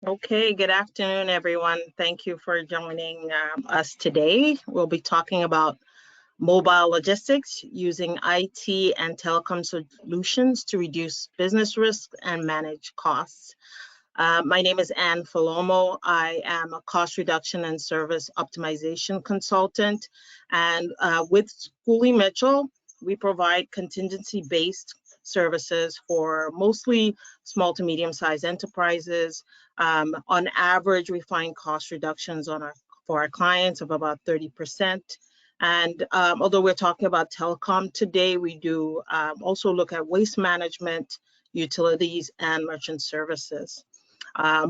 Okay, good afternoon, everyone. Thank you for joining us today. We'll be talking about mobile logistics using IT and telecom solutions to reduce business risk and manage costs. My name is Anne Falomo. I am a cost reduction and service optimization consultant. And with Schooley Mitchell, we provide contingency-based services for mostly small to medium-sized enterprises. On average, we find cost reductions for our clients of about 30%. And although we're talking about telecom today, we do also look at waste management, utilities, and merchant services.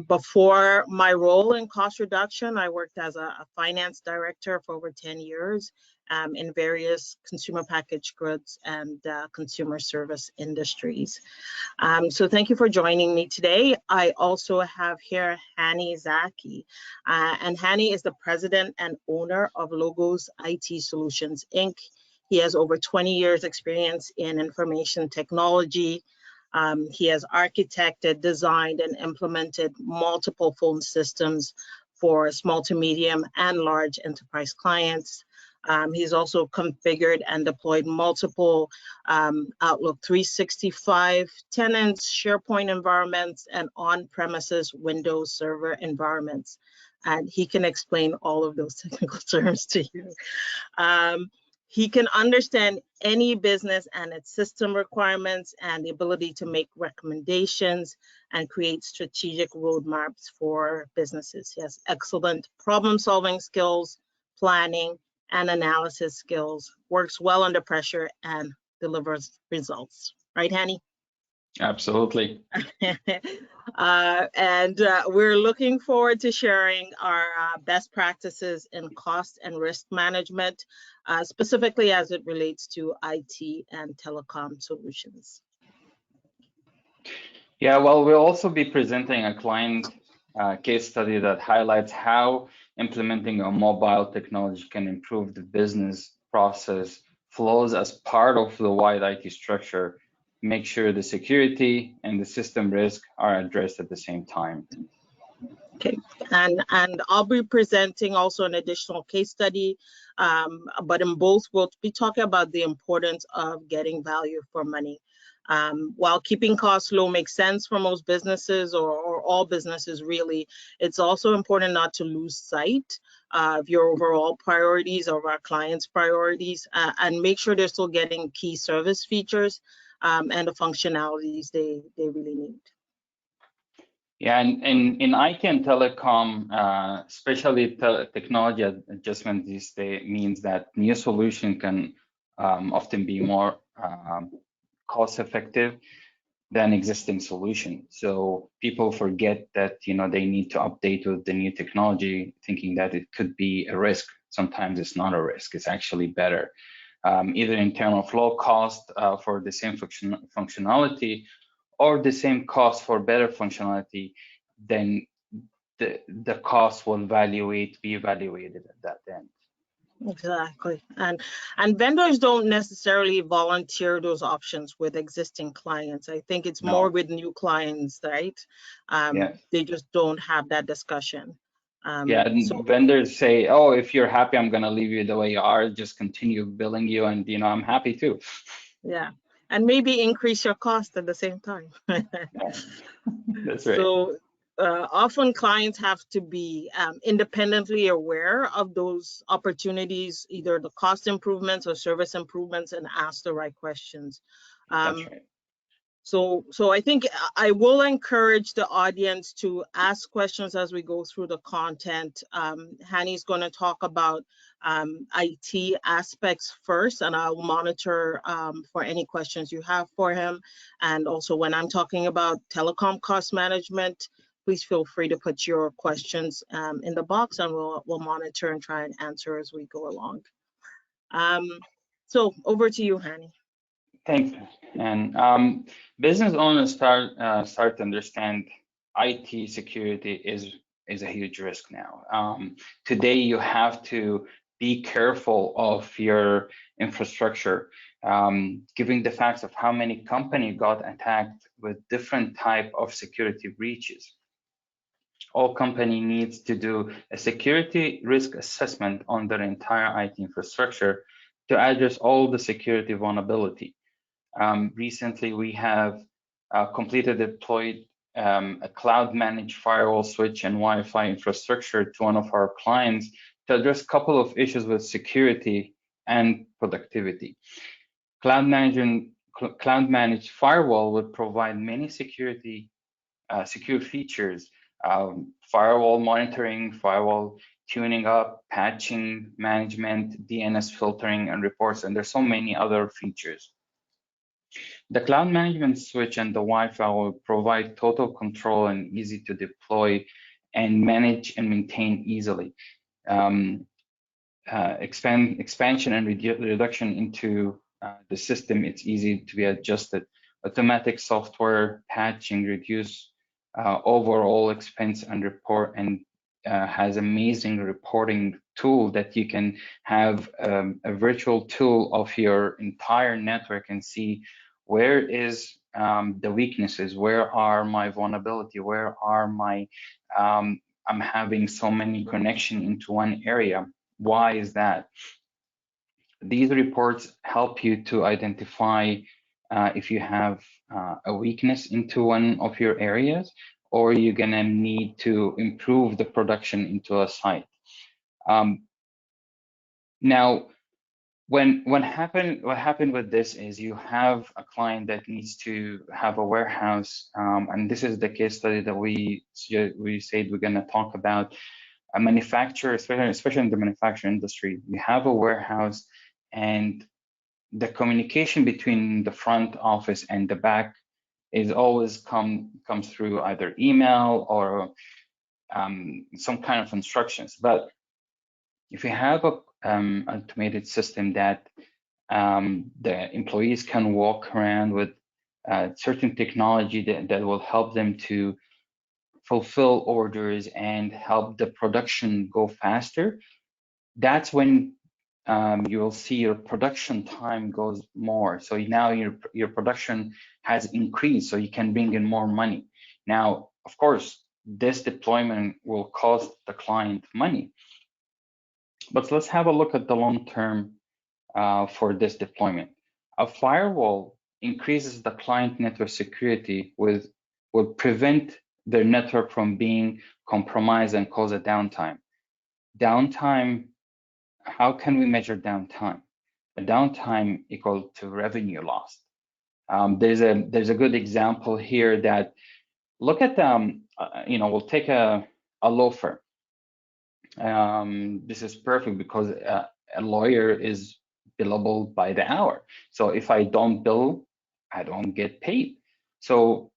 Before my role in cost reduction, I worked as a finance director for over 10 years in various consumer packaged goods and consumer service industries. So thank you for joining me today. I also have here Hani Zaki, and Hani is the president and owner of Logos IT Solutions, Inc. He has over 20 years experience in information technology. He has architected, designed, and implemented multiple phone systems for small to medium and large enterprise clients. He's also configured and deployed multiple Outlook 365 tenants, SharePoint environments, and on-premises Windows Server environments. And he can explain all of those technical terms to you. He can understand any business and its system requirements and the ability to make recommendations and create strategic roadmaps for businesses. He has excellent problem-solving skills, planning, and analysis skills, works well under pressure, and delivers results. Right, Hani? Absolutely. We're looking forward to sharing our best practices in cost and risk management, specifically as it relates to IT and telecom solutions. Yeah, well, we'll also be presenting a client case study that highlights how implementing a mobile technology can improve the business process flows as part of the wide IT structure, make sure the security and the system risk are addressed at the same time. Okay, and I'll be presenting also an additional case study, but in both we'll be talking about the importance of getting value for money. While keeping costs low makes sense for most businesses or all businesses really, it's also important not to lose sight of your overall priorities, of our clients' priorities, and make sure they're still getting key service features and the functionalities they really need. Yeah, and in IT and telecom, especially technology adjustment these days means that new solution can often be more cost effective than existing solution. So people forget that they need to update with the new technology, thinking that it could be a risk. Sometimes it's not a risk; it's actually better, either in terms of low cost for the same functionality, or the same cost for better functionality. Then the cost will be evaluated at that end. Exactly, and vendors don't necessarily volunteer those options with existing clients. I think it's more with new clients, right? Yeah. They just don't have that discussion. Yeah, and vendors say, "Oh, if you're happy, I'm gonna leave you the way you are. Just continue billing you, and I'm happy too." Yeah, and maybe increase your cost at the same time. Yeah. That's right. So often clients have to be independently aware of those opportunities, either the cost improvements or service improvements, and ask the right questions. That's right. So I think I will encourage the audience to ask questions as we go through the content. Hani's going to talk about IT aspects first, and I'll monitor for any questions you have for him. And also when I'm talking about telecom cost management, please feel free to put your questions in the box, and we'll monitor and try and answer as we go along. So over to you, Hani. Thanks. And business owners start to understand IT security is a huge risk now. Today, you have to be careful of your infrastructure, given the facts of how many companies got attacked with different type of security breaches. All company needs to do a security risk assessment on their entire IT infrastructure to address all the security vulnerability. Recently, we have completed deployed a cloud managed firewall switch and Wi-Fi infrastructure to one of our clients to address a couple of issues with security and productivity. Cloud managed firewall would provide many secure features, firewall monitoring, firewall tuning up, patching management, DNS filtering and reports, and there's so many other features. The cloud management switch and the Wi-Fi will provide total control and easy to deploy and manage and maintain easily. Expansion and reduction into the system, it's easy to be adjusted. Automatic software patching reduce overall expense and report, and has amazing reporting tool that you can have a virtual tool of your entire network and see where is the weaknesses, where are my vulnerability, where are my I'm having so many connection into one area. Why is that? These reports help you to identify if you have a weakness into one of your areas, or you're gonna need to improve the production into a site. Now, what happened with this is you have a client that needs to have a warehouse, and this is the case study that we said we're gonna talk about. A manufacturer, especially in the manufacturing industry, you have a warehouse, and the communication between the front office and the back is always comes through either email or some kind of instructions. But if you have a automated system that the employees can walk around with certain technology that will help them to fulfill orders and help the production go faster, that's when you will see your production time goes more. So now your production has increased, so you can bring in more money. Now, of course, this deployment will cost the client money, but let's have a look at the long term for this deployment. A firewall increases the client network security will prevent their network from being compromised and cause a downtime. Downtime, how can we measure downtime? A downtime equal to revenue lost. There's a good example here that look at we'll take a law firm. This is perfect because a lawyer is billable by the hour. So if I don't bill, I don't get paid. So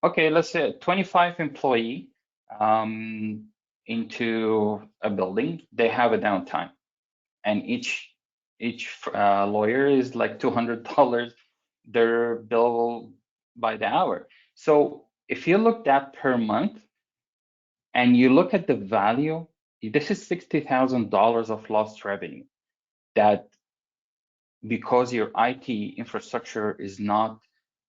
okay, let's say 25 employee into a building, they have a downtime, and each lawyer is like $200. They're billable by the hour. So if you look at per month and you look at the value, this is $60,000 of lost revenue that because your IT infrastructure is not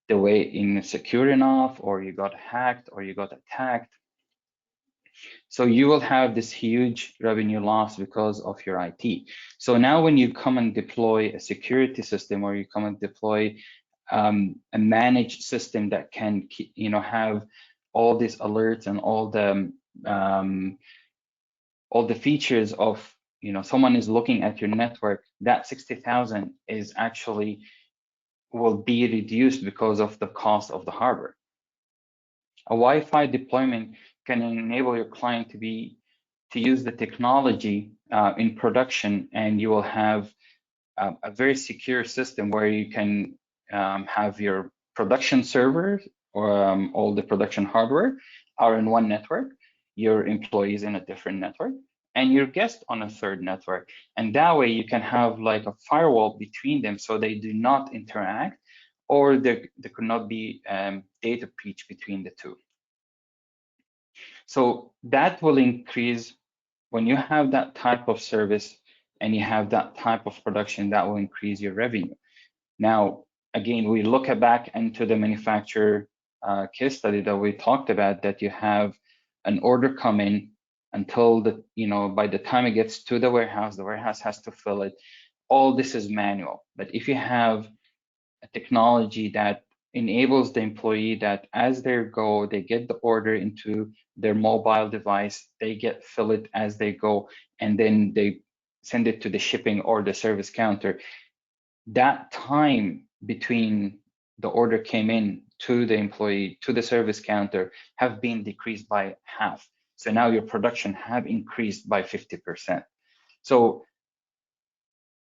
the way in secure enough, or you got hacked or you got attacked. So you will have this huge revenue loss because of your IT. So now when you come and deploy a security system, or you come and deploy a managed system that can have all these alerts and all the features of someone is looking at your network, that 60,000 is actually will be reduced because of the cost of the hardware. A Wi-Fi deployment can enable your client to use the technology in production, and you will have a very secure system where you can have your production servers or all the production hardware are in one network, your employees in a different network, and your guests on a third network. And that way you can have like a firewall between them so they do not interact, or there could not be data breach between the two. So that will increase when you have that type of service and you have that type of production, that will increase your revenue. Now, again, we look back into the manufacturer case study that we talked about, that you have an order come in until by the time it gets to the warehouse has to fill it. All this is manual. But if you have a technology that enables the employee that as they get the order into their mobile device, they fill it as they go, and then they send it to the shipping or the service counter. That time between the order came in to the employee to the service counter have been decreased by half. So now your production have increased by 50%. So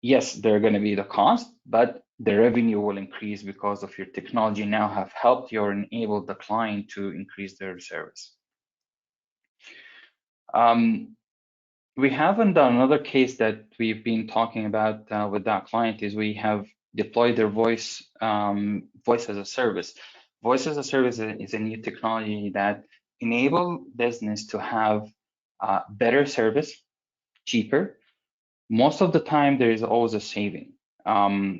yes, there are going to be the cost, but the revenue will increase because of your technology now have helped you or enabled the client to increase their service. We haven't done another case that we've been talking about with that client is we have deployed their voice as a service. Voice as a service is a new technology that enable business to have better service, cheaper. Most of the time, there is always a saving.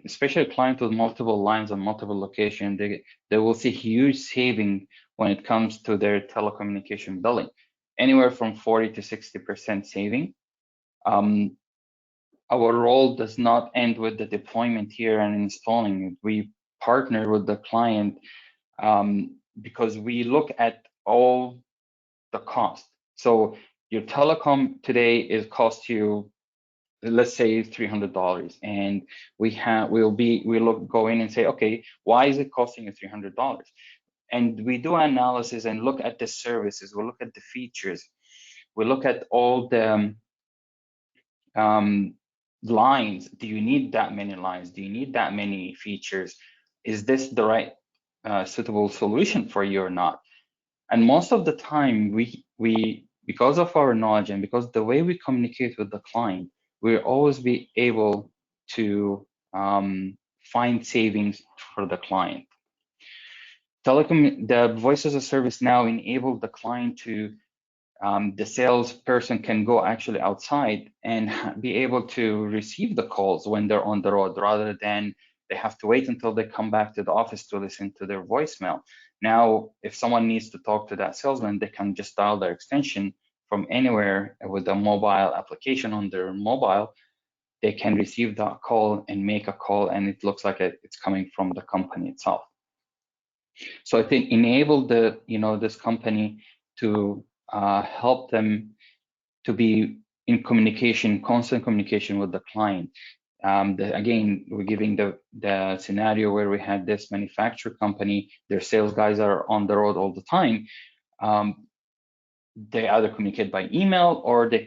Especially a client with multiple lines and multiple locations, they will see huge saving when it comes to their telecommunication billing, anywhere from 40 to 60% saving. Our role does not end with the deployment here and installing it. We partner with the client because we look at all the cost. So your telecom today is cost you, let's say $300, and we'll go in and say, okay, why is it costing you $300? And we do analysis and look at the services, we look at the features, we look at all the lines. Do you need that many lines? Do you need that many features? Is this the right suitable solution for you or not? And most of the time, we because of our knowledge and because the way we communicate with the client, we'll always be able to find savings for the client. The voice as a service now enable the client to the salesperson can go actually outside and be able to receive the calls when they're on the road rather than they have to wait until they come back to the office to listen to their voicemail. Now, if someone needs to talk to that salesman, they can just dial their extension from anywhere with a mobile application on their mobile. They can receive that call and make a call, and it looks like it's coming from the company itself. So I think enable this company to help them to be in communication, constant communication with the client. Again, we're giving the scenario where we had this manufacturer company, their sales guys are on the road all the time. They either communicate by email or they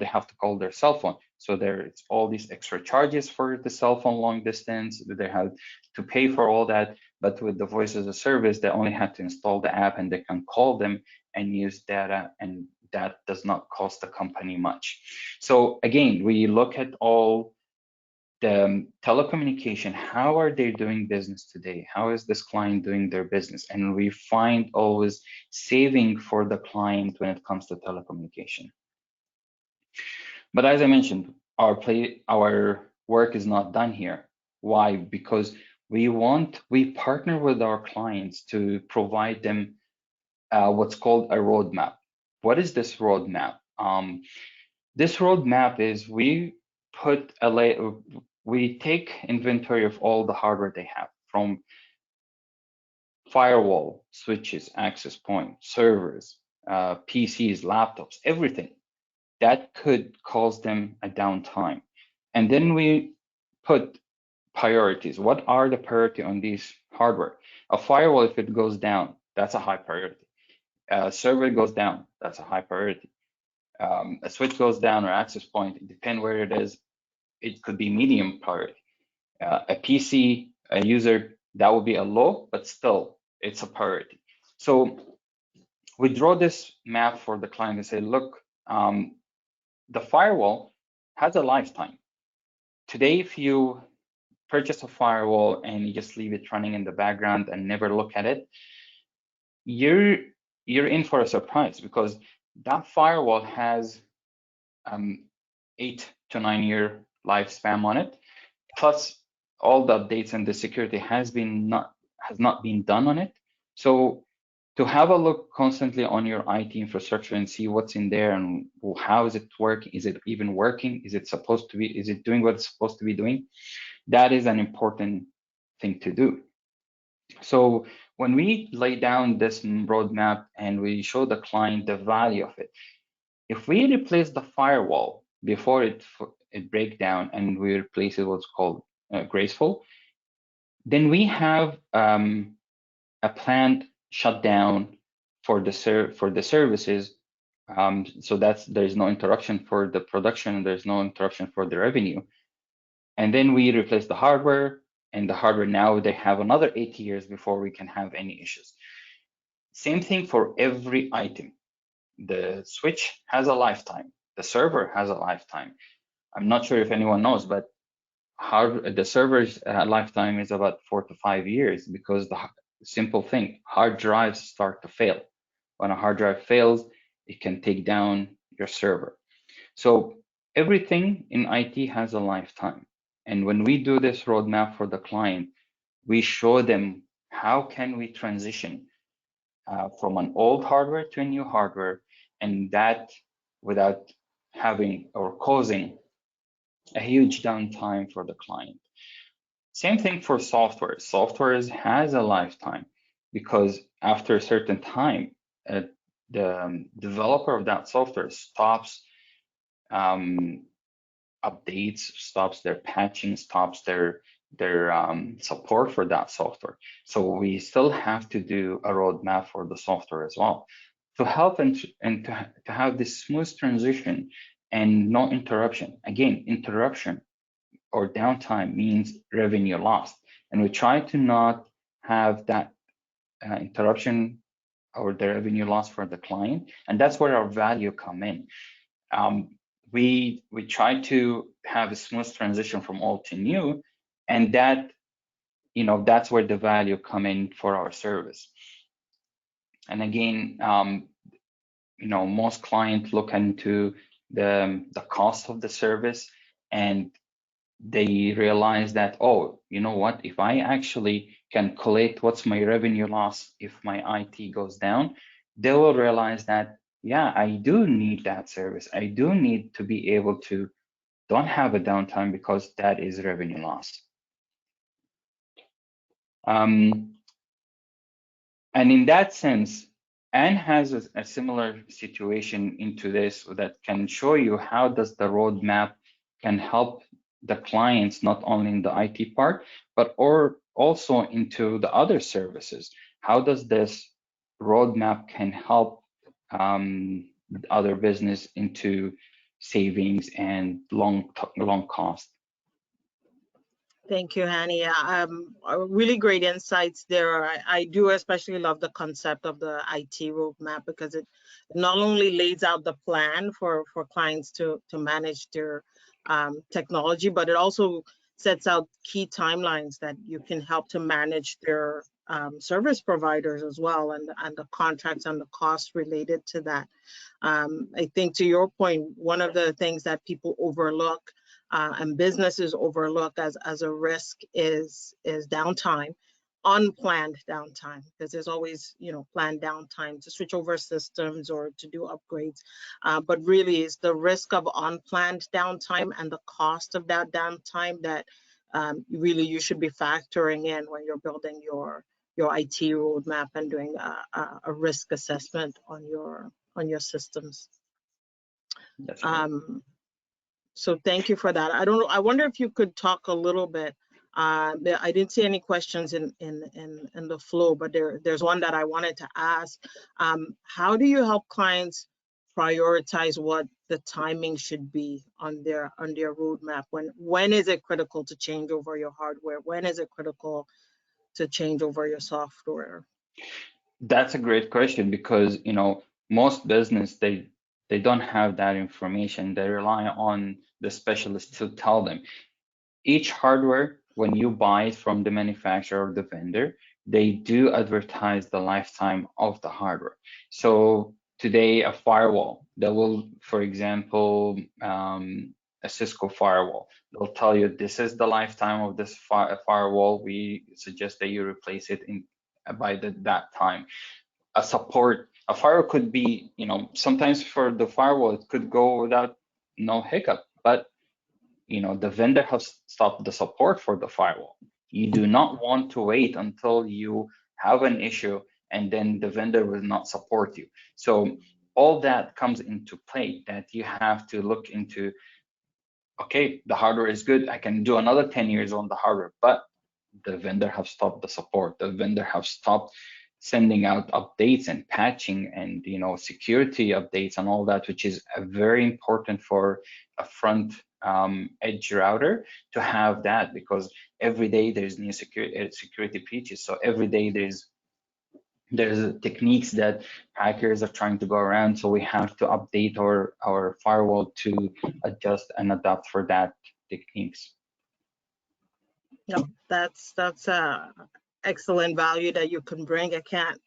have to call their cell phone. So there's all these extra charges for the cell phone long distance. They have to pay for all that. But with the voice as a service, they only have to install the app and they can call them and use data, and that does not cost the company much. So again, we look at all the telecommunication, how are they doing business today? How is this client doing their business? And we find always saving for the client when it comes to telecommunication. But as I mentioned, our work is not done here. Why? Because we partner with our clients to provide them what's called a roadmap. What is this roadmap? This roadmap is we take inventory of all the hardware they have, from firewall, switches, access point, servers, PCs, laptops, everything that could cause them a downtime. And then we put priorities. What are the priority on these hardware? A firewall, if it goes down, that's a high priority. A server goes down, that's a high priority. A switch goes down or access point, it depends where it is. It could be medium priority. A PC, a user, that would be a low, but still it's a priority. So we draw this map for the client and say, look, the firewall has a lifetime. Today, if you purchase a firewall and you just leave it running in the background and never look at it, you're in for a surprise, because that firewall has 8 to 9 year lifespan on it, plus all the updates and the security has not been done on it. So to have a look constantly on your IT infrastructure and see what's in there and how is it working? Is it even working? Is it supposed to be? Is it doing what it's supposed to be doing? That is an important thing to do. So when we lay down this roadmap and we show the client the value of it, if we replace the firewall before it breaks down and we replace it what's called graceful, then we have a planned shutdown for the services. So there's no interruption for the production, there's no interruption for the revenue. And then we replace the hardware, and the hardware now they have another 8 years before we can have any issues. Same thing for every item. The switch has a lifetime. The server has a lifetime. I'm not sure if anyone knows, but the server's lifetime is about 4 to 5 years, because the simple thing, hard drives start to fail. When a hard drive fails, it can take down your server. So everything in IT has a lifetime. And when we do this roadmap for the client, we show them how can we transition from an old hardware to a new hardware, and that without having or causing a huge downtime for the client. Same thing for software. Software has a lifetime, because after a certain time, the developer of that software stops updates, stops their patching, stops their support for that software. So we still have to do a roadmap for the software as well, to help and to have this smooth transition and no interruption. Again, interruption or downtime means revenue lost, and we try to not have that interruption or the revenue loss for the client, and that's where our value come in. We try to have a smooth transition from old to new, and that that's where the value come in for our service. And again, most clients look into the cost of the service, and they realize that, oh, you know what, if I actually can collect what's my revenue loss if my IT goes down, they will realize that, yeah, I do need that service. I do need to be able to don't have a downtime, because that is revenue loss. And in that sense, Anne has a similar situation into this that can show you how does the roadmap can help the clients, not only in the IT part, but also into the other services. How does this roadmap can help other business into savings and long cost? Thank you, Hani. Really great insights there. I do especially love the concept of the IT roadmap, because it not only lays out the plan for clients to manage their technology, but it also sets out key timelines that you can help to manage their service providers as well, and the contracts and the costs related to that. I think, to your point, one of the things that people overlook and businesses overlook as a risk is downtime, unplanned downtime, because there's always planned downtime to switch over systems or to do upgrades, but really it's the risk of unplanned downtime and the cost of that downtime that really you should be factoring in when you're building your IT roadmap and doing a risk assessment on your systems. That's right. So thank you for that. I wonder if you could talk a little bit. I didn't see any questions in the flow, but there's one that I wanted to ask. How do you help clients prioritize what the timing should be on their roadmap? When is it critical to change over your hardware? When is it critical to change over your software? That's a great question, because most business they don't have that information. They rely on the specialists to tell them. Each hardware, when you buy it from the manufacturer or the vendor, they do advertise the lifetime of the hardware. So today, a firewall that will, for example, a Cisco firewall, they'll tell you this is the lifetime of this firewall. We suggest that you replace it by that time. a support. A firewall could be, sometimes for the firewall, it could go without no hiccup, but the vendor has stopped the support for the firewall. You do not want to wait until you have an issue and then the vendor will not support you. So all that comes into play, that you have to look into, okay, the hardware is good, I can do another 10 years on the hardware, but the vendor have stopped the support. The vendor have stopped sending out updates and patching and security updates and all that, which is very important for a front edge router to have that, because every day there's new security breaches. So every day there's techniques that hackers are trying to go around. So we have to update our firewall to adjust and adapt for that techniques. No, that's excellent value that you can bring. I can't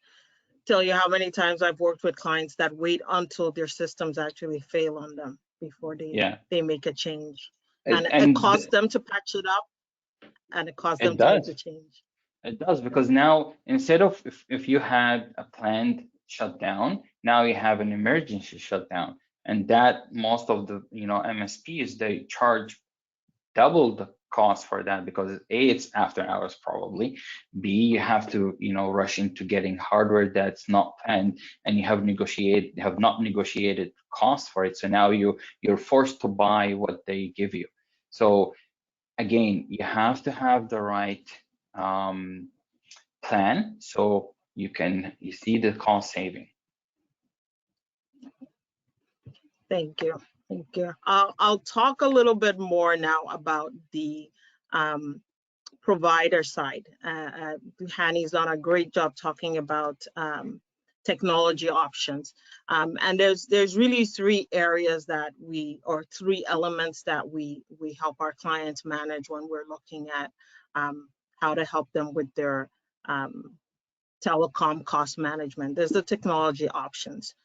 tell you how many times I've worked with clients that wait until their systems actually fail on them before they make a change. And it costs them to patch it up, and it costs them to make the change. It does, because now instead of if you had a planned shutdown, now you have an emergency shutdown, and that most of the MSPs, they charge double the cost for that, because A, it's after hours probably, B, you have to rush into getting hardware that's not planned, and you have not negotiated costs for it. So now you're forced to buy what they give you. So again, you have to have the right plan so you see the cost saving. Thank you. I'll talk a little bit more now about the provider side. Hani's done a great job talking about technology options. And there's really three areas three elements that we help our clients manage when we're looking at how to help them with their telecom cost management. There's the technology options.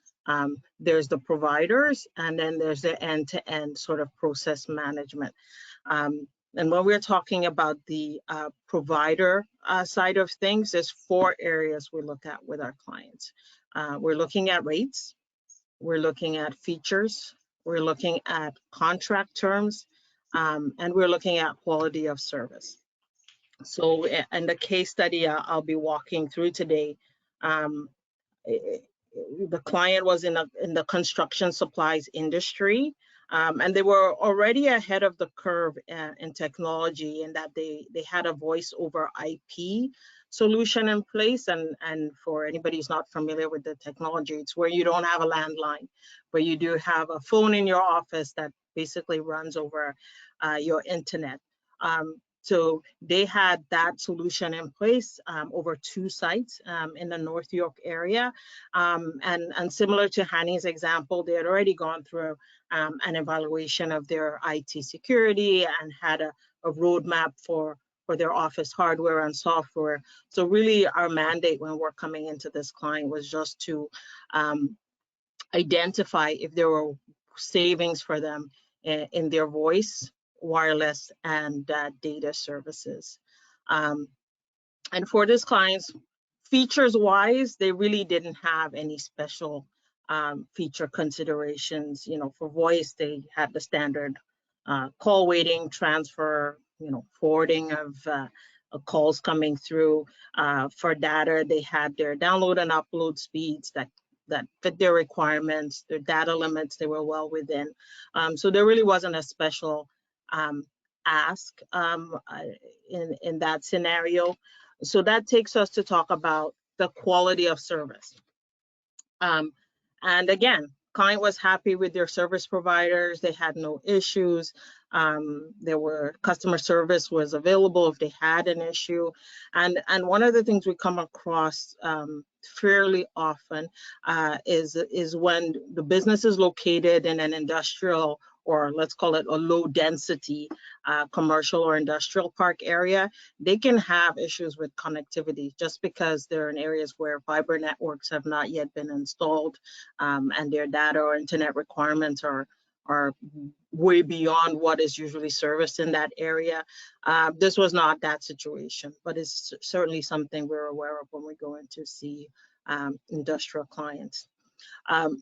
There's the providers, and then there's the end-to-end sort of process management. And when we're talking about the provider side of things, there's four areas we look at with our clients. We're looking at rates, we're looking at features, we're looking at contract terms, and we're looking at quality of service. So in the case study I'll be walking through today, the client was in the construction supplies industry, and they were already ahead of the curve in technology, in that they had a voice over IP solution in place. And for anybody who's not familiar with the technology, it's where you don't have a landline, but you do have a phone in your office that basically runs over your internet. So they had that solution in place over 2 sites in the North York area. And similar to Hani's example, they had already gone through an evaluation of their IT security and had a roadmap for their office hardware and software. So really our mandate when we're coming into this client was just to identify if there were savings for them in their voice, wireless, and data services. And for this clients, features wise, they really didn't have any special feature considerations. For voice, they had the standard call waiting, transfer, forwarding of calls coming through. For data, they had their download and upload speeds that fit their requirements, their data limits, they were well within. So there really wasn't a special ask in that scenario. So that takes us to talk about the quality of service. And again, client was happy with their service providers. They had no issues. Customer service was available if they had an issue. And one of the things we come across fairly often is when the business is located in an industrial, or let's call it a low density commercial or industrial park area, they can have issues with connectivity just because they're in areas where fiber networks have not yet been installed, and their data or internet requirements are are way beyond what is usually serviced in that area. This was not that situation, but it's certainly something we're aware of when we go in to see industrial clients.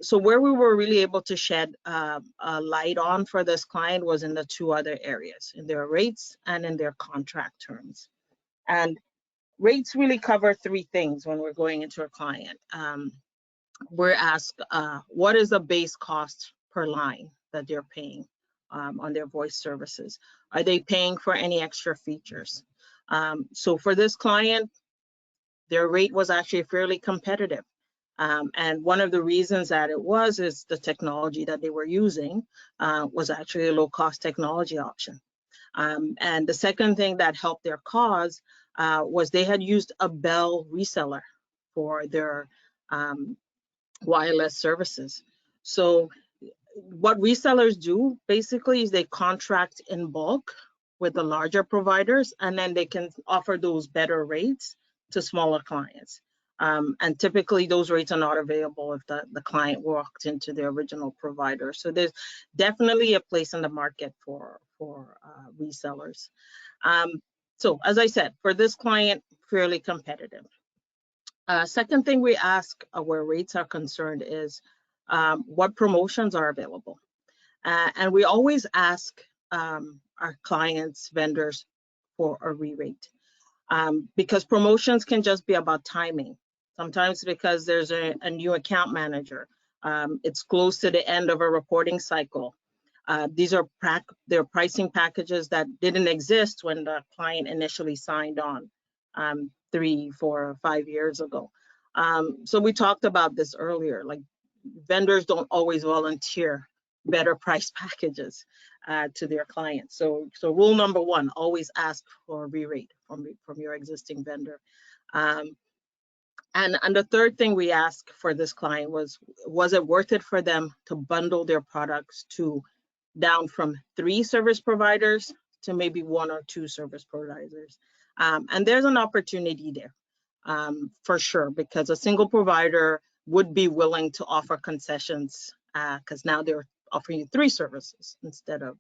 So where we were really able to shed a light on for this client was in the two other areas, in their rates and in their contract terms. And rates really cover three things when we're going into a client. We're asked, what is the base cost per line that they're paying on their voice services? Are they paying for any extra features? So for this client, their rate was actually fairly competitive. And one of the reasons that it was is the technology that they were using was actually a low-cost technology option. And the second thing that helped their cause was they had used a Bell reseller for their wireless services. So what resellers do basically is they contract in bulk with the larger providers, and then they can offer those better rates to smaller clients. And typically those rates are not available if the client walked into the original provider. So there's definitely a place in the market for resellers. So as I said, for this client, fairly competitive. Second thing we ask where rates are concerned is what promotions are available. And we always ask our clients, vendors, for a re-rate. Because promotions can just be about timing. Sometimes because there's a new account manager, it's close to the end of a reporting cycle. These are their pricing packages that didn't exist when the client initially signed on 3, 4, 5 years ago. So we talked about this earlier, like vendors don't always volunteer better price packages to their clients. So rule number one, always ask for a re-rate from your existing vendor. And the third thing we asked for this client was it worth it for them to bundle their products to down from 3 service providers to maybe 1 or 2 service providers? And there's an opportunity there for sure, because a single provider would be willing to offer concessions because now they're offering you 3 services instead of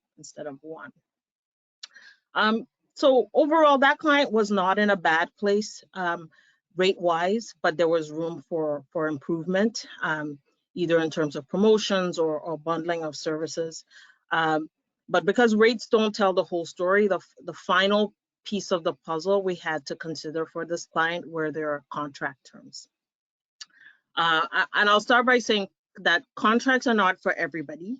1. So overall, that client was not in a bad place rate-wise, but there was room for improvement, either in terms of promotions or bundling of services. But because rates don't tell the whole story, the final piece of the puzzle we had to consider for this client were their contract terms. And I'll start by saying that contracts are not for everybody.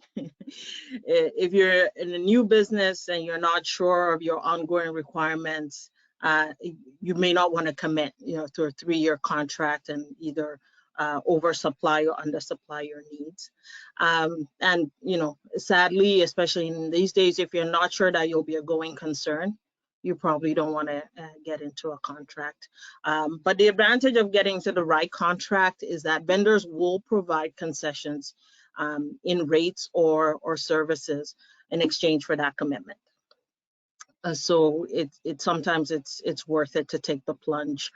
If you're in a new business and you're not sure of your ongoing requirements, you may not want to commit, to a 3-year contract and either oversupply or undersupply your needs. And sadly, especially in these days, if you're not sure that you'll be a going concern, you probably don't want to get into a contract. But the advantage of getting to the right contract is that vendors will provide concessions in rates or services in exchange for that commitment. So sometimes it's worth it to take the plunge.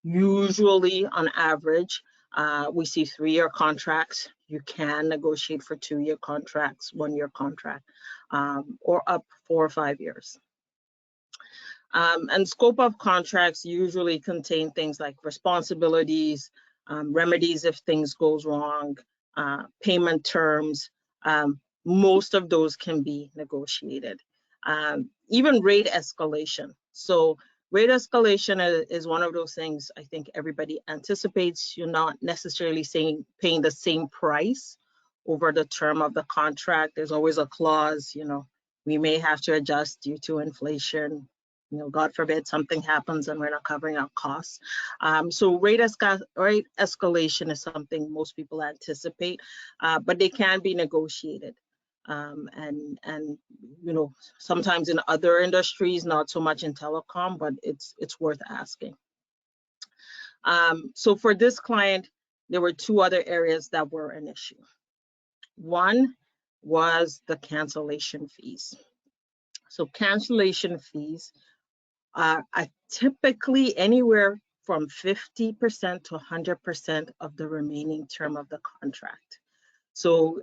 Usually, on average, we see 3-year contracts. You can negotiate for 2-year contracts, 1-year contract, or up 4 or 5 years. And scope of contracts usually contain things like responsibilities, remedies if things goes wrong, payment terms. Most of those can be negotiated. Even rate escalation. So rate escalation is one of those things I think everybody anticipates. You're not necessarily paying the same price over the term of the contract. There's always a clause, we may have to adjust due to inflation. God forbid something happens and we're not covering our costs. So rate escalation is something most people anticipate, but they can be negotiated. And sometimes in other industries, not so much in telecom, but it's worth asking. So for this client, there were 2 other areas that were an issue. One was the cancellation fees. So cancellation fees are typically anywhere from 50% to 100% of the remaining term of the contract. So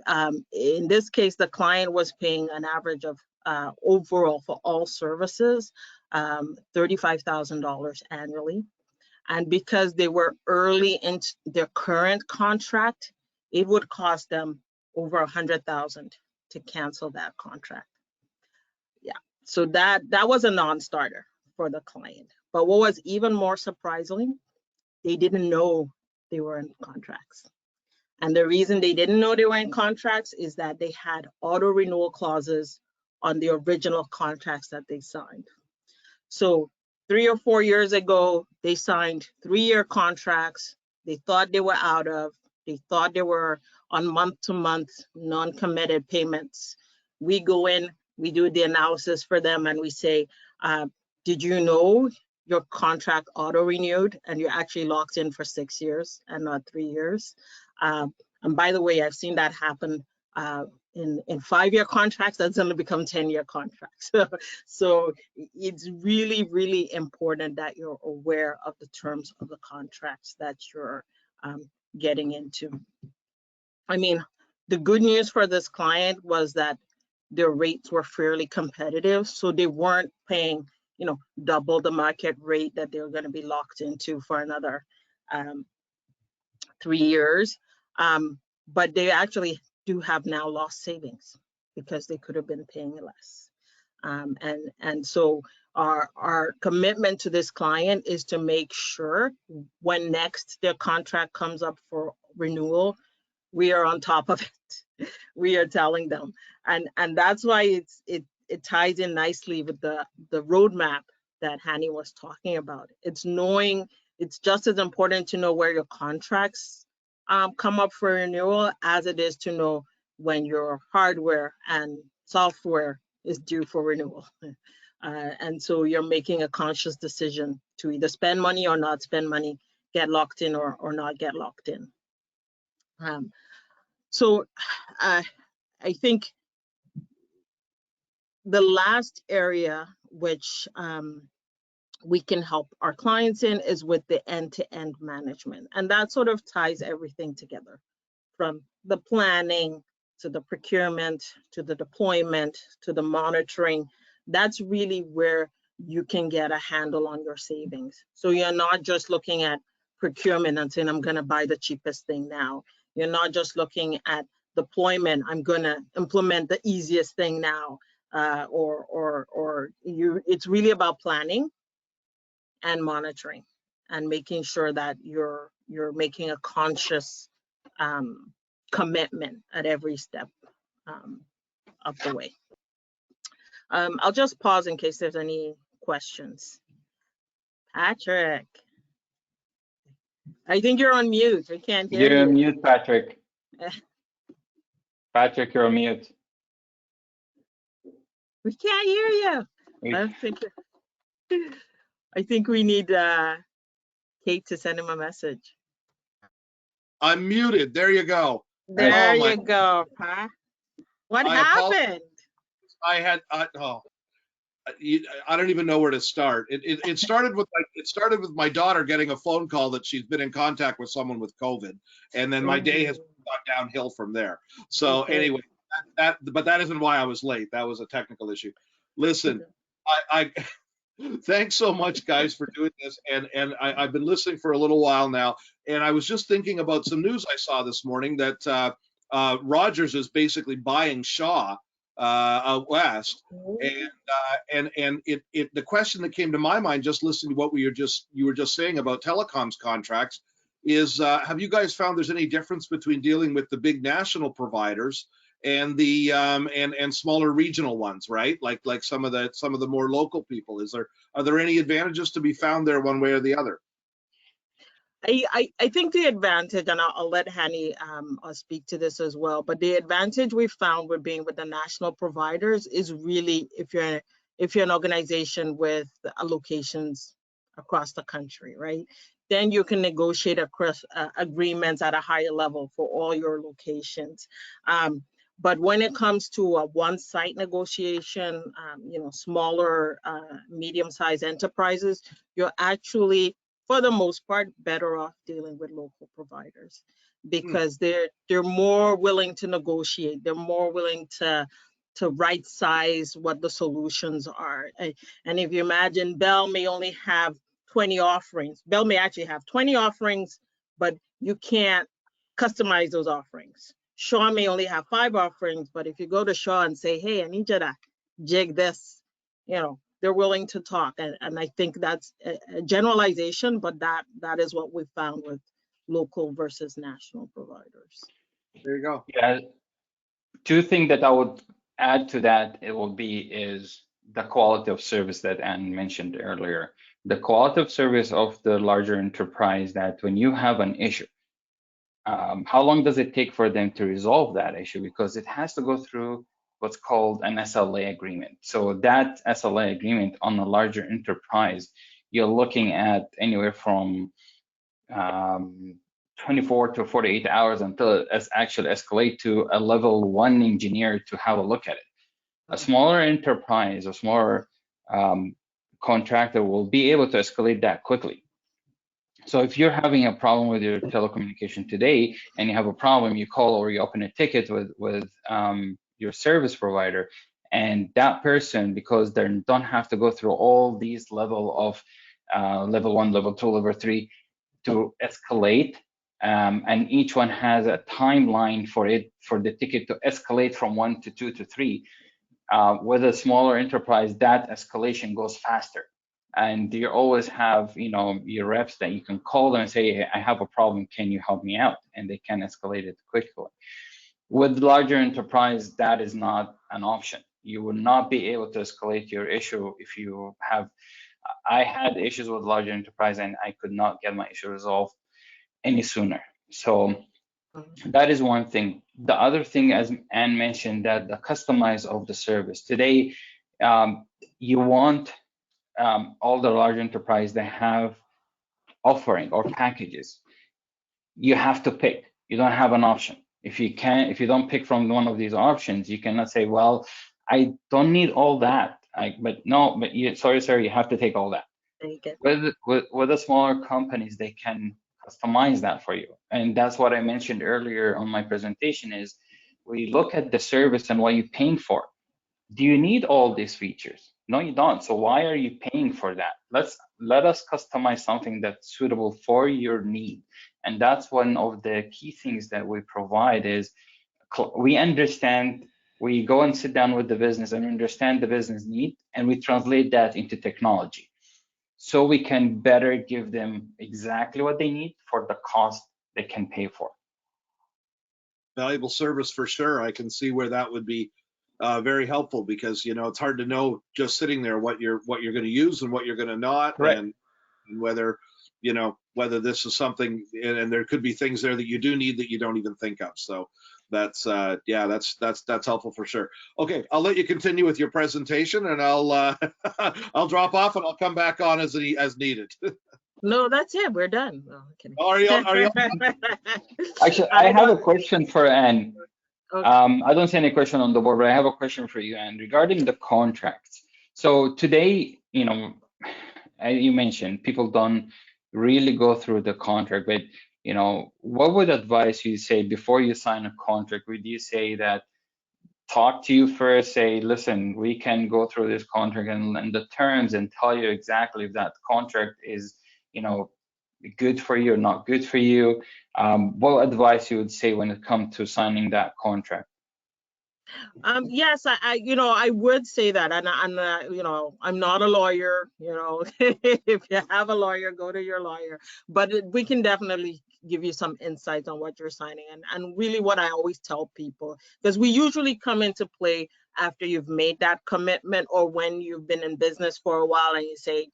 in this case, the client was paying an average of overall for all services, $35,000 annually. And because they were early into their current contract, it would cost them over $100,000 to cancel that contract. Yeah, so that was a non-starter for the client. But what was even more surprising, they didn't know they were in contracts. And the reason they didn't know they were in contracts is that they had auto renewal clauses on the original contracts that they signed. So 3 or 4 years ago, they signed 3-year contracts. They thought they were out of, they thought they were on month-to-month non-committed payments. We go in, we do the analysis for them, and we say, did you know your contract auto-renewed and you're actually locked in for 6 years and not 3 years? And by the way, I've seen that happen in 5-year contracts that's going to become 10-year contracts. So it's really, really important that you're aware of the terms of the contracts that you're getting into. I mean, the good news for this client was that their rates were fairly competitive, so they weren't paying, you know, double the market rate that they're going to be locked into for another 3 years. But they actually do have now lost savings because they could have been paying less. And so our commitment to this client is to make sure when next their contract comes up for renewal, we are on top of it. We are telling them, and that's why it ties in nicely with the roadmap that Hani was talking about. It's knowing, it's just as important to know where your contracts come up for renewal as it is to know when your hardware and software is due for renewal. And so you're making a conscious decision to either spend money or not spend money, get locked in or not get locked in. So I think the last area which we can help our clients in is with the end-to-end management. And that sort of ties everything together, from the planning to the procurement, to the deployment, to the monitoring. That's really where you can get a handle on your savings. So you're not just looking at procurement and saying, I'm going to buy the cheapest thing now. You're not just looking at deployment, I'm going to implement the easiest thing now. It's really about planning and monitoring and making sure that you're making a conscious commitment at every step of the way. I'll just pause in case there's any questions. Patrick, I think you're on mute. We can't hear you. You're on mute, Patrick. Patrick, you're on mute. We can't hear you. I think we need Kate to send him a message. I'm muted. There you go. There you go, huh? What happened? I had I don't even know where to start. It started with my daughter getting a phone call that she's been in contact with someone with COVID, and then my day has gone downhill from there. So anyway, but that isn't why I was late. That was a technical issue. Listen, I thanks so much, guys, for doing this. And I've been listening for a little while now, and I was just thinking about some news I saw this morning that Rogers is basically buying Shaw out west, and the question that came to my mind just listening to what you were just saying about telecoms contracts is, have you guys found there's any difference between dealing with the big national providers and the and smaller regional ones, right? Like some of the more local people? Are there any advantages to be found there one way or the other? I think the advantage, and I'll let Hani speak to this as well, but the advantage we found with being with the national providers is really if you're an organization with locations across the country, right? Then you can negotiate across agreements at a higher level for all your locations. But when it comes to a one-site negotiation, smaller, medium-sized enterprises, you're actually for the most part, better off dealing with local providers because they're more willing to negotiate. They're more willing to right size what the solutions are. And if you imagine, Bell may only have 20 offerings. Bell may actually have 20 offerings, but you can't customize those offerings. Shaw may only have 5 offerings, but if you go to Shaw and say, hey, I need you to jig this, they're willing to talk. And I think that's a generalization, but that is what we found with local versus national providers. There you go. Yeah, two things that I would add to that is the quality of service that Anne mentioned earlier. The quality of service of the larger enterprise, that when you have an issue, how long does it take for them to resolve that issue? Because it has to go through what's called an SLA agreement. So that SLA agreement on a larger enterprise, you're looking at anywhere from 24 to 48 hours until it actually escalate to a level 1 engineer to have a look at it. A smaller enterprise, a smaller contractor will be able to escalate that quickly. So if you're having a problem with your telecommunication today and you have a problem, you call or you open a ticket with your service provider, and that person, because they don't have to go through all these level of level 1, level 2, level 3 to escalate, and each one has a timeline for the ticket to escalate from 1 to 2 to 3. With a smaller enterprise, that escalation goes faster. And you always have, your reps that you can call them and say, hey, I have a problem, can you help me out? And they can escalate it quickly. With larger enterprise, that is not an option. You will not be able to escalate your issue if you have. I had issues with larger enterprise and I could not get my issue resolved any sooner. So that is one thing. The other thing, as Anne mentioned, that the customize of the service. Today, you want all the large enterprise that have offering or packages. You have to pick. You don't have an option. If you don't pick from one of these options, you cannot say, well, I don't need all that. Sorry, sir, you have to take all that. With the smaller companies, they can customize that for you. And that's what I mentioned earlier on my presentation is we look at the service and what you're paying for. Do you need all these features? No, you don't. So why are you paying for that? Let us customize something that's suitable for your need. And that's one of the key things that we provide is we understand, we go and sit down with the business and understand the business need, and we translate that into technology. So we can better give them exactly what they need for the cost they can pay for. Valuable service for sure. I can see where that would be very helpful because it's hard to know just sitting there what you're going to use and what you're going to not, right. and whether whether this is something, and there could be things there that you do need that you don't even think of. So that's that's helpful for sure. Okay, I'll let you continue with your presentation, and I'll I'll drop off and I'll come back on as needed. No, that's it. We're done. No, are you? Actually, I have a question for Anne. Okay. I don't see any question on the board, but I have a question for you, Anne, regarding the contracts. So today, you mentioned people don't really go through the contract, but what would advise you say before you sign a contract? Would you say that talk to you first, say, listen, we can go through this contract and the terms and tell you exactly if that contract is, good for you or not good for you? What advice you would say when it comes to signing that contract? Yes, I would say that, and I'm not a lawyer. If you have a lawyer, go to your lawyer. But we can definitely give you some insights on what you're signing, and really what I always tell people, because we usually come into play after you've made that commitment or when you've been in business for a while and you say,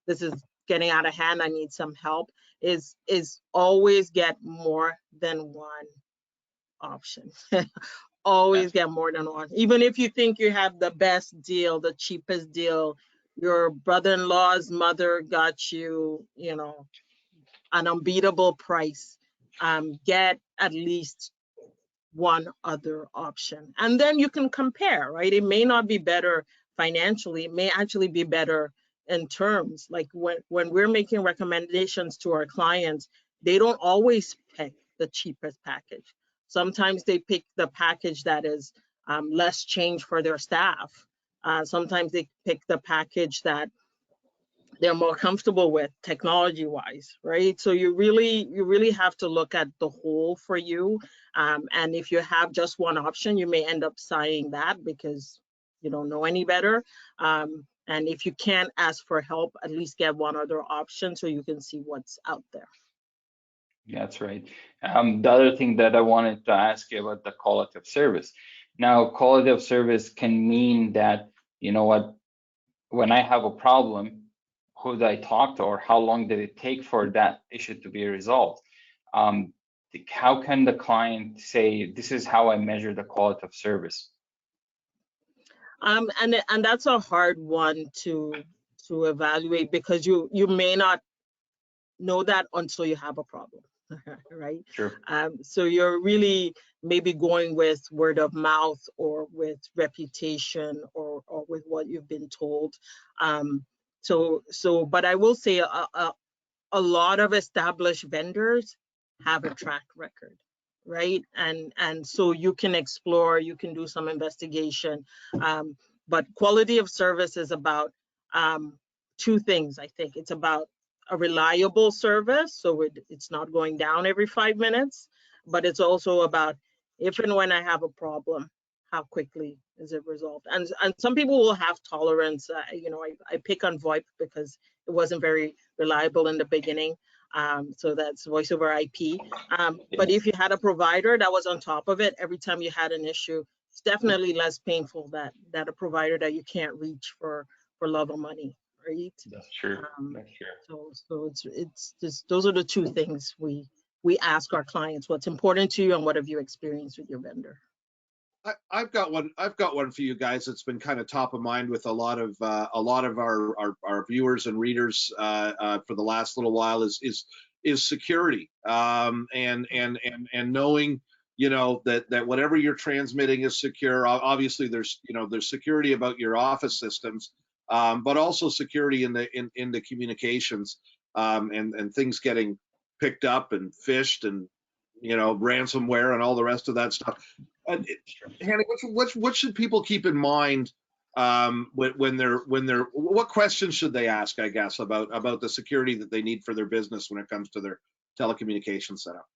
this is getting out of hand, I need some help, is always get more than one option. Always get more than one. Even if you think you have the best deal, the cheapest deal, your brother-in-law's mother got you, an unbeatable price, get at least one other option. And then you can compare, right? It may not be better financially. It may actually be better in terms. Like when we're making recommendations to our clients, they don't always pick the cheapest package. Sometimes they pick the package that is less change for their staff. Sometimes they pick the package that they're more comfortable with technology wise, right? So you really have to look at the whole for you. And if you have just one option, you may end up signing that because you don't know any better. And if you can't ask for help, at least get one other option so you can see what's out there. Yeah, that's right. The other thing that I wanted to ask you about the quality of service. Now, quality of service can mean that, you know what, when I have a problem, who do I talk to, or how long did it take for that issue to be resolved? How can the client say, this is how I measure the quality of service? And that's a hard one to evaluate because you may not know that until you have a problem, right? Sure. So you're really maybe going with word of mouth or with reputation or with what you've been told. But I will say a lot of established vendors have a track record, right? And so you can explore, you can do some investigation. But quality of service is about two things, I think. It's about a reliable service, so it's not going down every 5 minutes, but it's also about if and when I have a problem, how quickly is it resolved? And some people will have tolerance. I pick on VoIP because it wasn't very reliable in the beginning. So that's voice over IP. But if you had a provider that was on top of it every time you had an issue, it's definitely less painful that a provider that you can't reach for love or money, right? That's true. That's true. So it's just those are the two things we ask our clients: what's important to you and what have you experienced with your vendor. I've got one for you guys that's been kind of top of mind with a lot of our viewers and readers for the last little while is security, and knowing, you know, that whatever you're transmitting is secure. Obviously there's security about your office systems, but also security in the communications, and things getting picked up and phished and, you know, ransomware and all the rest of that stuff. Hanny, what should people keep in mind when they're what questions should they ask, I guess, about the security that they need for their business when it comes to their telecommunication setup?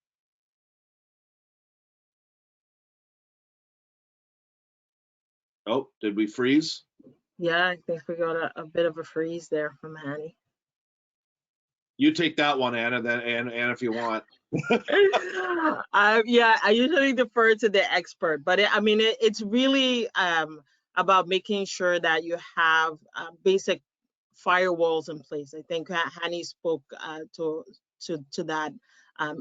Oh, did we freeze? Yeah, I think we got a bit of a freeze there from Hanny. You take that one, Anna, then, Anna, if you want. Yeah, I usually defer to the expert, but it's really about making sure that you have basic firewalls in place. I think Hani spoke to that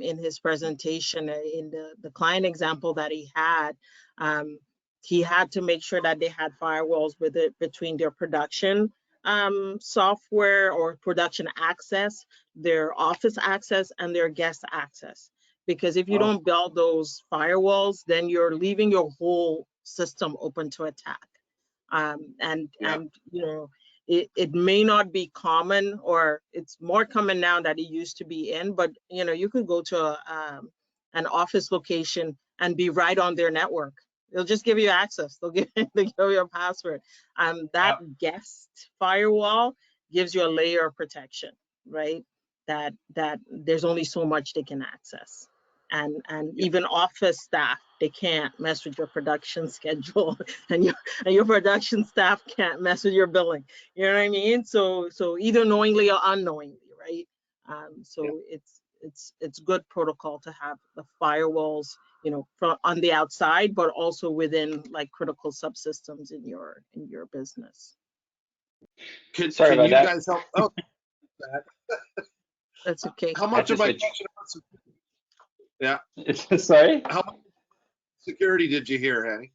in his presentation. In the client example that he had to make sure that they had firewalls with it between their production software or production access, their office access, and their guest access. Because if you don't build those firewalls, then you're leaving your whole system open to attack. And you know, it may not be common, or it's more common now that it used to be in, but you know, you could go to an office location and be right on their network. They'll just give you access. They'll give you a password. That guest firewall gives you a layer of protection, right? That there's only so much they can access. And even office staff, they can't mess with your production schedule, and your production staff can't mess with your billing. You know what I mean? So either knowingly or unknowingly, right? It's good protocol to have the firewalls, you know, on the outside, but also within like critical subsystems in your business. Can Sorry you about that. guys help? Oh, That's okay. how much of my question about security? Yeah. Sorry? How much security did you hear, Hanny?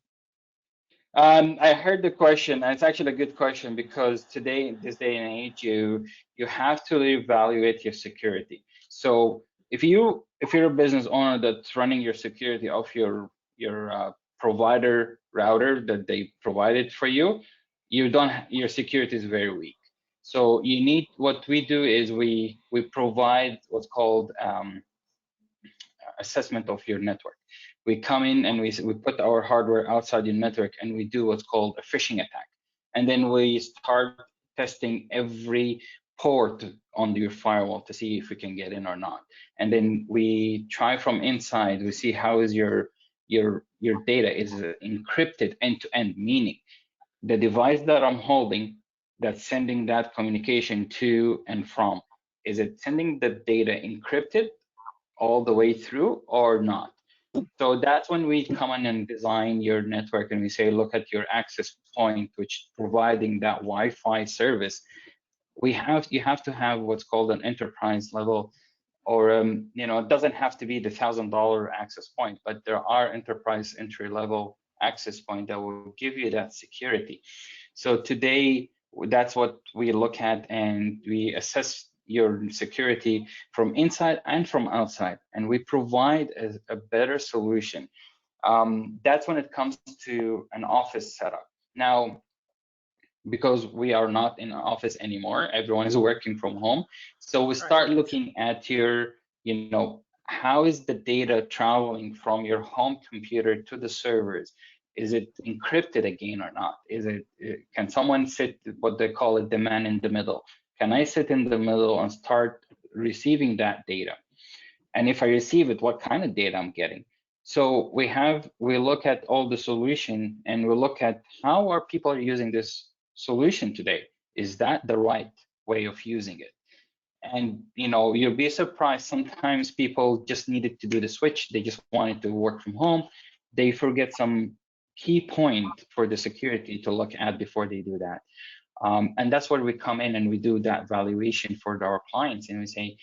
I heard the question, and it's actually a good question, because today, in this day and age, you have to evaluate your security. So if you're a business owner that's running your security off your provider router that they provided for you, your security is very weak. So you need, what we do is we provide what's called assessment of your network. We come in and we put our hardware outside your network and we do what's called a phishing attack. And then we start testing every port on your firewall to see if we can get in or not. And then we try from inside, we see how is your data is encrypted end to end, meaning the device that I'm holding that's sending that communication to and from, is it sending the data encrypted all the way through or not? So that's when we come in and design your network and we say, look at your access point, which providing that Wi-Fi service. You have to have what's called an enterprise level, or it doesn't have to be the $1,000 access point, but there are enterprise entry level access point that will give you that security. So today, that's what we look at, and we assess your security from inside and from outside, and we provide a better solution. That's when it comes to an office setup. Now, because we are not in an office anymore, everyone is working from home. So we start looking at your, how is the data traveling from your home computer to the servers? Is it encrypted again or not? Can someone sit, what they call it, the man in the middle? Can I sit in the middle and start receiving that data? And if I receive it, what kind of data I'm getting? So we look at all the solution and we look at how are people using this solution today. Is that the right way of using it? And you'll be surprised, sometimes people just needed to do the switch. They just wanted to work from home. They forget some key point for the security to look at before they do that. And that's where we come in and we do that valuation for our clients, and we say,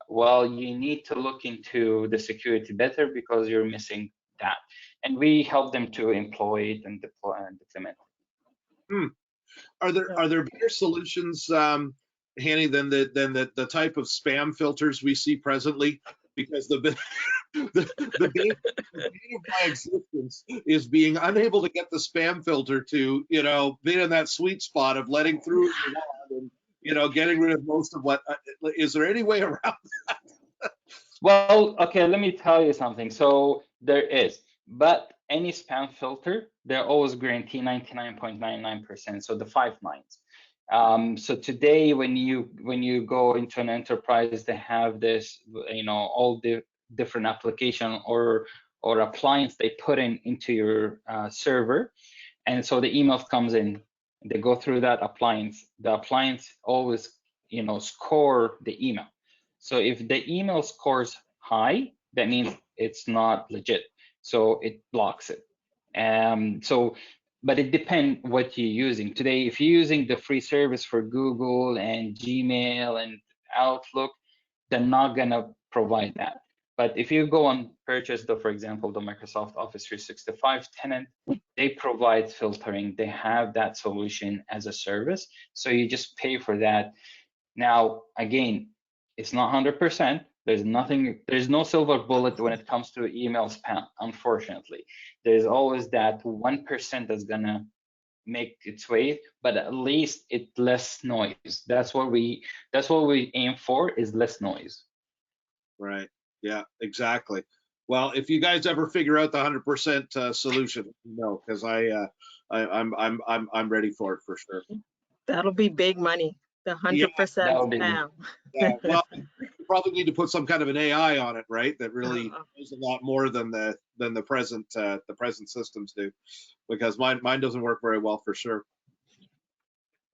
well, you need to look into the security better because you're missing that. And we help them to employ it and deploy and implement it. Are there better solutions, Hanny, than the type of spam filters we see presently? Because the bane of my existence is being unable to get the spam filter to, be in that sweet spot of letting through what you want and, getting rid of most of what. Is there any way around that? Well, okay, let me tell you something. So there is, but any spam filter, they're always guarantee 99.99%. So the 5 nines. So today, when you go into an enterprise, they have this, all the different application or appliance they put into your server, and so the email comes in. They go through that appliance. The appliance always, score the email. So if the email scores high, that means it's not legit. So it blocks it. But it depends what you're using. Today, if you're using the free service for Google and Gmail and Outlook, they're not gonna provide that. But if you go and purchase for example, the Microsoft Office 365 tenant, they provide filtering. They have that solution as a service. So you just pay for that. Now, again, it's not 100%. There's no silver bullet when it comes to email spam, unfortunately. There's always that 1% that's gonna make its way, but at least it's less noise. That's what we aim for, is less noise. Right. Yeah, exactly. Well, if you guys ever figure out the 100% solution, because I'm ready for it for sure. That'll be big money. The 100% spam. Yeah, well, you probably need to put some kind of an AI on it, right? That really knows a lot more than the present systems do, because mine doesn't work very well for sure.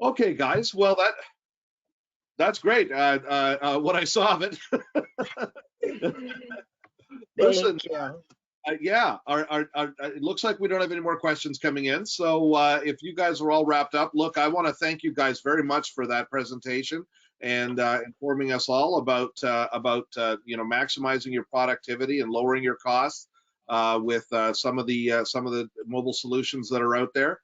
Okay, guys. Well, that's great. What I saw of it. Listen, yeah, it looks like we don't have any more questions coming in. So if you guys are all wrapped up, look, I want to thank you guys very much for that presentation and informing us all about maximizing your productivity and lowering your costs with some of the mobile solutions that are out there.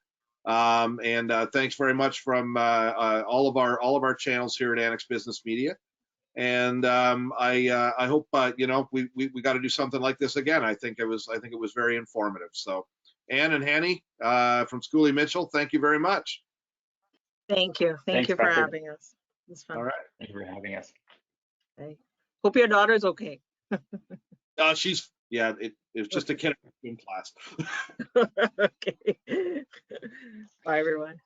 And thanks very much from all of our channels here at Annex Business Media. And I hope we got to do something like this again. I think it was very informative. So Anne and Hanny from Schooley Mitchell, thank you very much. Thank you. Thank Thanks, you for Patrick. having us. It's fun. All right. Thank you for having us. Okay. Hope your daughter's okay. She's yeah. It was just a kindergarten class. Okay. Bye, everyone.